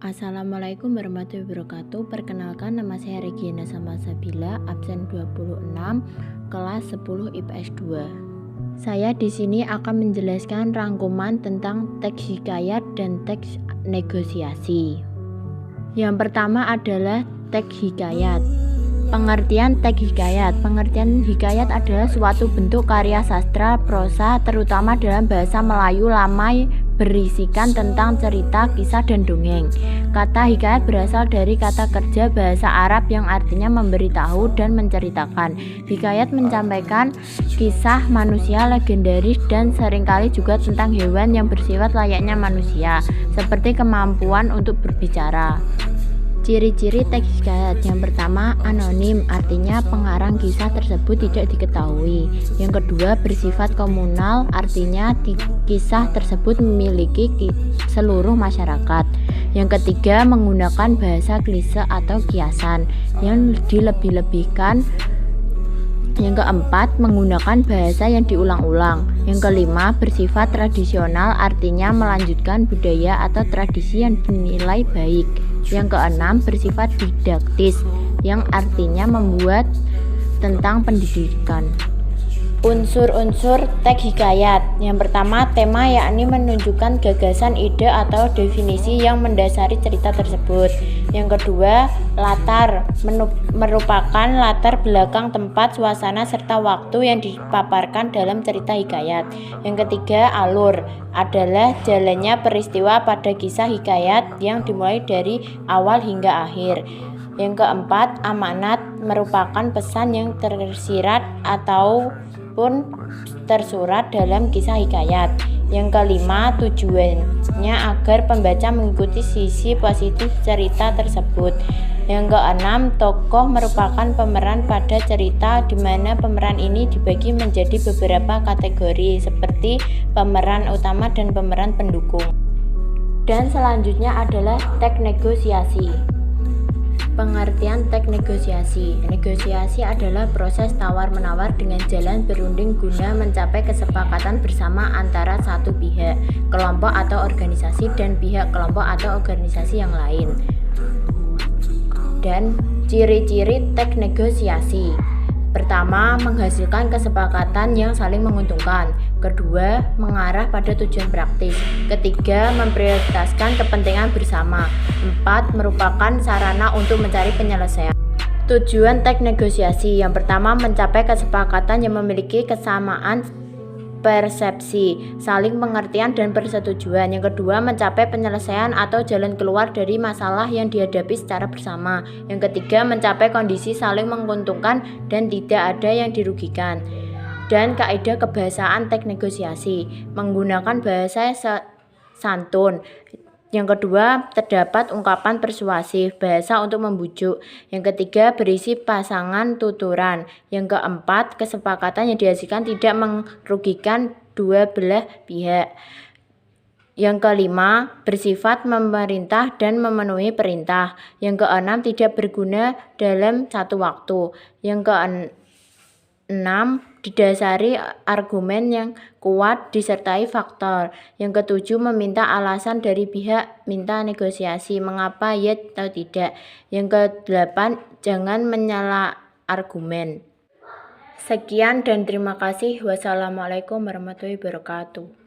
Assalamualaikum warahmatullahi wabarakatuh. Perkenalkan, nama saya Regina Samasabila, absen 26, kelas 10 IPS 2. Saya di sini akan menjelaskan rangkuman tentang teks hikayat dan teks negosiasi. Yang pertama adalah teks hikayat. Pengertian teks hikayat. Pengertian hikayat adalah suatu bentuk karya sastra prosa, terutama dalam bahasa Melayu lama, berisikan tentang cerita, kisah, dan dongeng. Kata hikayat berasal dari kata kerja bahasa Arab yang artinya memberitahu dan menceritakan. Hikayat menyampaikan kisah manusia legendaris dan seringkali juga tentang hewan yang bersifat layaknya manusia, seperti kemampuan untuk berbicara. Ciri-ciri teks hikayat. Yang pertama, anonim, artinya pengarang kisah tersebut tidak diketahui. Yang kedua, bersifat komunal, artinya kisah tersebut memiliki seluruh masyarakat. Yang ketiga, menggunakan bahasa klise atau kiasan yang dilebih-lebihkan. Yang keempat, menggunakan bahasa yang diulang-ulang. Yang kelima, bersifat tradisional, artinya melanjutkan budaya atau tradisi yang dinilai baik. Yang keenam, bersifat didaktis, yang artinya membuat tentang pendidikan. Unsur-unsur teks hikayat. Yang pertama, tema, yakni menunjukkan gagasan, ide, atau definisi yang mendasari cerita tersebut. Yang kedua, latar, merupakan latar belakang, tempat, suasana, serta waktu yang dipaparkan dalam cerita hikayat. Yang ketiga, alur, adalah jalannya peristiwa pada kisah hikayat yang dimulai dari awal hingga akhir. Yang keempat, amanat, merupakan pesan yang tersirat ataupun tersurat dalam kisah hikayat. Yang kelima, tujuannya agar pembaca mengikuti sisi positif cerita tersebut. Yang keenam, tokoh merupakan pemeran pada cerita, di mana pemeran ini dibagi menjadi beberapa kategori seperti pemeran utama dan pemeran pendukung. Dan selanjutnya adalah teks negosiasi. Pengertian teks negosiasi. Negosiasi adalah proses tawar-menawar dengan jalan berunding guna mencapai kesepakatan bersama antara satu pihak, kelompok atau organisasi, dan pihak kelompok atau organisasi yang lain. Dan ciri-ciri teks negosiasi. Pertama, menghasilkan kesepakatan yang saling menguntungkan. Kedua, mengarah pada tujuan praktis. Ketiga, memprioritaskan kepentingan bersama. Empat, merupakan sarana untuk mencari penyelesaian. Tujuan teks negosiasi. Yang pertama, mencapai kesepakatan yang memiliki kesamaan persepsi, saling pengertian, dan persetujuan. Yang kedua, mencapai penyelesaian atau jalan keluar dari masalah yang dihadapi secara bersama. Yang ketiga, mencapai kondisi saling menguntungkan dan tidak ada yang dirugikan. Dan kaidah kebahasaan teks negosiasi, menggunakan bahasa santun. Yang kedua, terdapat ungkapan persuasif, bahasa untuk membujuk. Yang ketiga, berisi pasangan tuturan. Yang keempat, kesepakatan yang dihasilkan tidak merugikan dua belah pihak. Yang kelima, bersifat memerintah dan memenuhi perintah. Yang keenam, tidak berguna dalam satu waktu. Yang keenam, didasari argumen yang kuat disertai faktor. Yang ketujuh, meminta alasan dari pihak minta negosiasi, mengapa ya atau tidak. Yang kedelapan, jangan menyela argumen. Sekian dan terima kasih. Wassalamualaikum warahmatullahi wabarakatuh.